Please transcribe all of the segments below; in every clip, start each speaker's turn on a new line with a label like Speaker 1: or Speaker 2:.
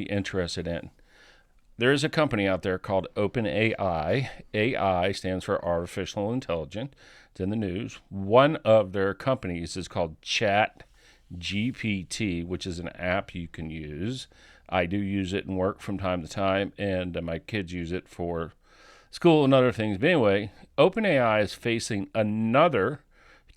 Speaker 1: extremely interested in. There is a company out there called OpenAI. AI stands for artificial intelligence. It's in the news. One of their companies is called ChatGPT, which is an app you can use. I do use it in work from time to time, and my kids use it for school and other things. But anyway, OpenAI is facing another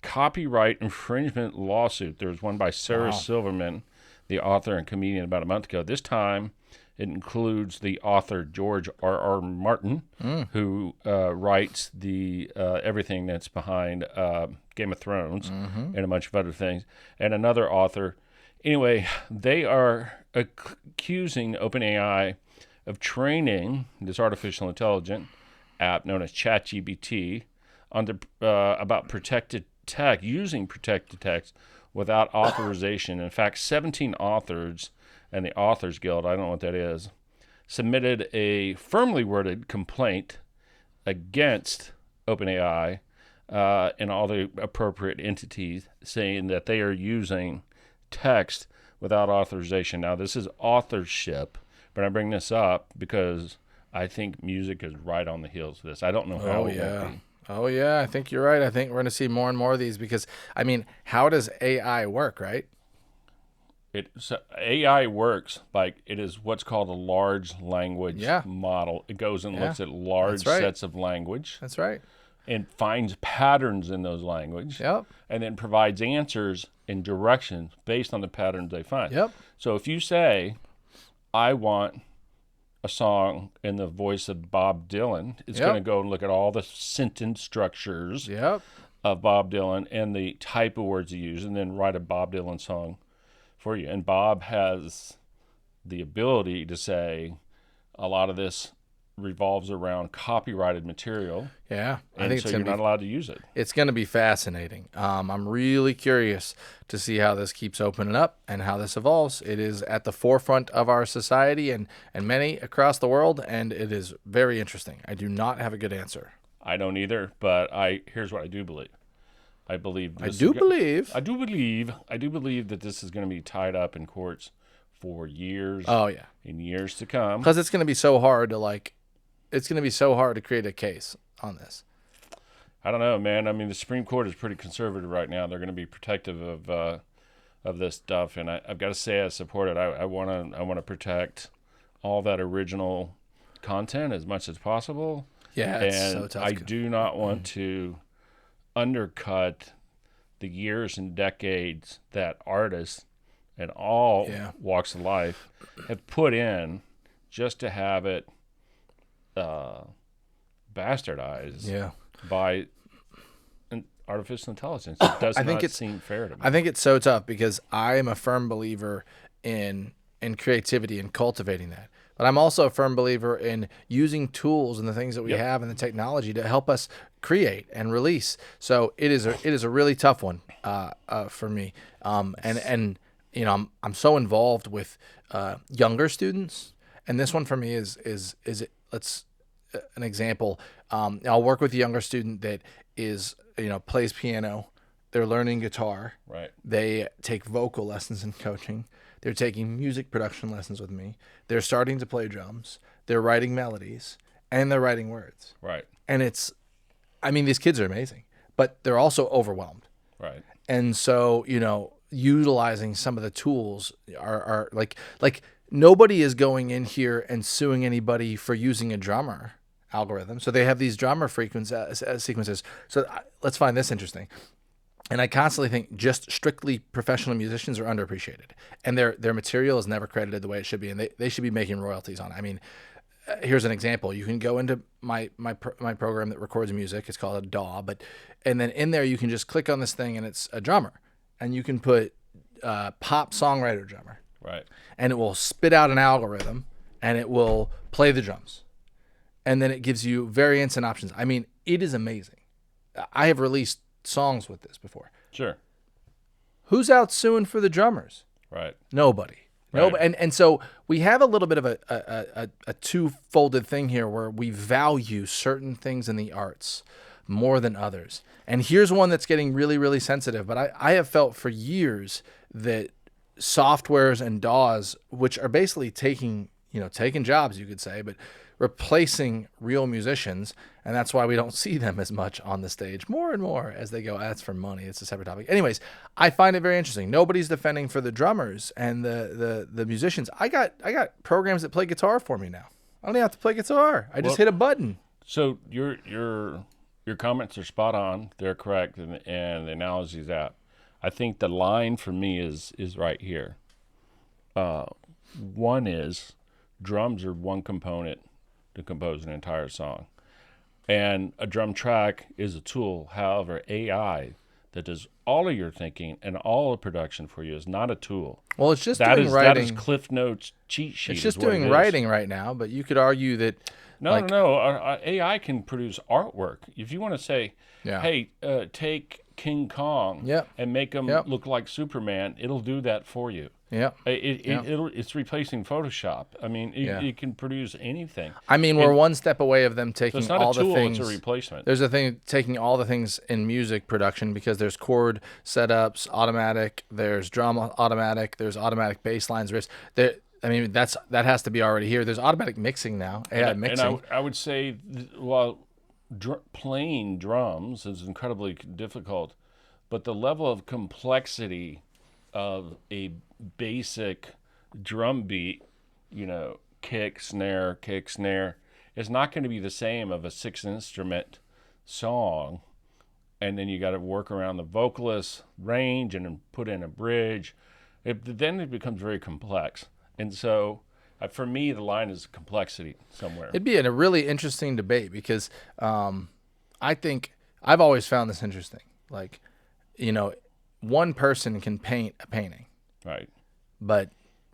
Speaker 1: copyright infringement lawsuit. There was one by Sarah Silverman, the author and comedian, about a month ago. This time, it includes the author George R.R. Martin, who writes the everything that's behind Game of Thrones and a bunch of other things, and another author. Anyway, they are accusing OpenAI of training this artificial intelligence app known as ChatGPT on about protected text, using protected text without authorization. In fact, 17 authors and the Authors Guild, I don't know what that is, submitted a firmly worded complaint against OpenAI and all the appropriate entities, saying that they are using text without authorization. Now, this is authorship, but I bring this up because I think music is right on the heels of this. I don't know how it will be.
Speaker 2: Oh, yeah. I think you're right. I think we're going to see more and more of these because, I mean, how does AI work, right?
Speaker 1: So AI works like it is what's called a large language
Speaker 2: Yeah.
Speaker 1: model. It goes and looks at large
Speaker 2: That's right.
Speaker 1: sets of language
Speaker 2: That's right.
Speaker 1: and finds patterns in those language
Speaker 2: Yep.
Speaker 1: and then provides answers and directions based on the patterns they find.
Speaker 2: Yep.
Speaker 1: So if you say, I want a song in the voice of Bob Dylan, it's
Speaker 2: Yep.
Speaker 1: going to go and look at all the sentence structures
Speaker 2: Yep.
Speaker 1: of Bob Dylan and the type of words he used, and then write a Bob Dylan song for you. And Bob has the ability to say a lot of this revolves around copyrighted material,
Speaker 2: Yeah. I
Speaker 1: and
Speaker 2: think
Speaker 1: so
Speaker 2: it's
Speaker 1: you're
Speaker 2: going to
Speaker 1: not
Speaker 2: be
Speaker 1: allowed to use it.
Speaker 2: It's going to be fascinating. I'm really curious to see how this keeps opening up and how this evolves. It is at the forefront of our society and many across the world, and it is very interesting. I do not have a good answer.
Speaker 1: I don't either, but here's what I do believe. I believe
Speaker 2: I
Speaker 1: this
Speaker 2: do
Speaker 1: is
Speaker 2: believe.
Speaker 1: I do believe that this is going to be tied up in courts for years
Speaker 2: Oh, yeah.
Speaker 1: and years to come.
Speaker 2: Because it's going to be so hard to create a case on this.
Speaker 1: I don't know, man. I mean, the Supreme Court is pretty conservative right now. They're going to be protective of this stuff, and I've got to say I support it. I want to protect all that original content as much as possible.
Speaker 2: Yeah, it's
Speaker 1: and
Speaker 2: so tough.
Speaker 1: I do not want to undercut the years and decades that artists and all walks of life have put in just to have it bastardized by artificial intelligence. It does not seem fair to me.
Speaker 2: I think it's so tough because I am a firm believer in creativity and cultivating that. But I'm also a firm believer in using tools and the things that we have and the technology to help us create and release. So it is a really tough one for me. And you know, I'm so involved with younger students, and this one for me is an example. I'll work with a younger student that plays piano. They're learning guitar.
Speaker 1: Right.
Speaker 2: They take vocal lessons and coaching. They're taking music production lessons with me. They're starting to play drums. They're writing melodies, and they're writing words.
Speaker 1: Right.
Speaker 2: And these kids are amazing, but they're also overwhelmed.
Speaker 1: Right.
Speaker 2: And so, utilizing some of the tools are like nobody is going in here and suing anybody for using a drummer algorithm. So they have these drummer sequences. So let's find this interesting. And I constantly think just strictly professional musicians are underappreciated, and their material is never credited the way it should be, and they should be making royalties on it. I mean, here's an example. You can go into my program that records music. It's called a DAW, and then in there you can just click on this thing, and it's a drummer, and you can put pop songwriter drummer,
Speaker 1: right,
Speaker 2: and it will spit out an algorithm, and it will play the drums, and then it gives you variants and options. I mean, it is amazing. I have released songs with this before.
Speaker 1: Sure.
Speaker 2: Who's out suing for the drummers?
Speaker 1: Right.
Speaker 2: Nobody.
Speaker 1: Right.
Speaker 2: Nobody. And so we have a little bit of a two-folded thing here where we value certain things in the arts more than others. And here's one that's getting really, really sensitive. But I have felt for years that softwares and DAWs, which are basically taking jobs, you could say, but replacing real musicians, and that's why we don't see them as much on the stage more and more as they go. That's for money. It's a separate topic. Anyways, I find it very interesting. Nobody's defending for the drummers and the musicians. I got programs that play guitar for me now. I don't even have to play guitar. I just hit a button.
Speaker 1: So your comments are spot on. They're correct, and the analogy is apt. I think the line for me is right here. One is drums are one component to compose an entire song, and a drum track is a tool. However, AI that does all of your thinking and all the production for you is not a tool.
Speaker 2: Well, it's just doing writing.
Speaker 1: That is Cliff Notes cheat sheet.
Speaker 2: It's just doing writing right now, but you could argue that
Speaker 1: no. AI can produce artwork. If you want to say, hey, take King Kong and make him look like Superman, it'll do that for you.
Speaker 2: Yeah,
Speaker 1: it's replacing Photoshop. I mean, it can produce anything.
Speaker 2: I mean, we're one step away of them taking
Speaker 1: it's not
Speaker 2: all
Speaker 1: a tool,
Speaker 2: the things.
Speaker 1: It's a replacement.
Speaker 2: There's a thing taking all the things in music production, because there's chord setups automatic, there's drum automatic, there's automatic bass lines, riffs. I mean, that has to be already here. There's automatic mixing now, AI mixing.
Speaker 1: And I would say, playing drums is incredibly difficult, but the level of complexity of a basic drum beat, kick, snare, is not going to be the same of a 6-instrument song. And then you got to work around the vocalist range and then put in a bridge. Then it becomes very complex. And so for me, the line is complexity somewhere.
Speaker 2: It'd be a really interesting debate, because I think I've always found this interesting. Like, one person can paint a painting,
Speaker 1: right?
Speaker 2: But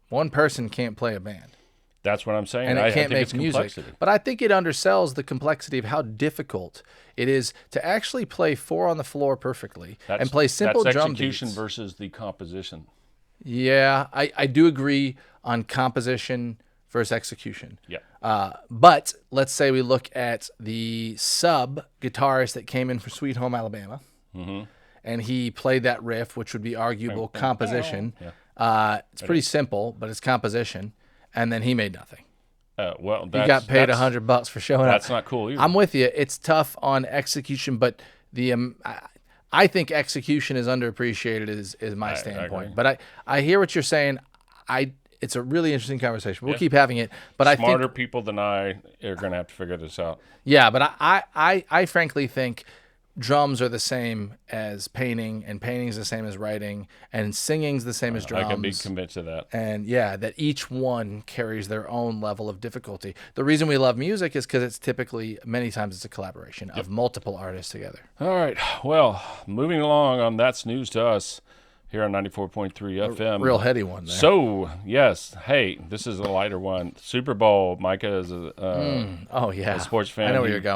Speaker 2: one person can't play a band.
Speaker 1: That's what I'm saying.
Speaker 2: And it can't make music. But I think it undersells the complexity of how difficult it is to actually play 4 on the floor perfectly and play simple drum beats.
Speaker 1: That's execution versus the composition.
Speaker 2: Yeah, I do agree on composition versus execution.
Speaker 1: Yeah.
Speaker 2: But let's say we look at the sub guitarist that came in for Sweet Home Alabama.
Speaker 1: Mm-hmm.
Speaker 2: And he played that riff, which would be arguable composition. It's pretty simple, but it's composition. And then he made nothing.
Speaker 1: He
Speaker 2: got paid $100 for showing up.
Speaker 1: That's not cool either.
Speaker 2: I'm with you. It's tough on execution, but I think execution is underappreciated. Is my standpoint. But I hear what you're saying. It's a really interesting conversation. We'll keep having it. But
Speaker 1: Smarter people than I are going to have to figure this out.
Speaker 2: Yeah, but I frankly think drums are the same as painting, and painting is the same as writing, and singing's the same as drums.
Speaker 1: I can be convinced of that.
Speaker 2: And that each one carries their own level of difficulty. The reason we love music is because it's typically, many times, it's a collaboration of multiple artists together.
Speaker 1: All right. Well, moving along on That's News to Us here on 94.3 FM.
Speaker 2: Real heady one there.
Speaker 1: So, yes. Hey, this is a lighter one. Super Bowl. Micah is a sports fan.
Speaker 2: I know where you're going.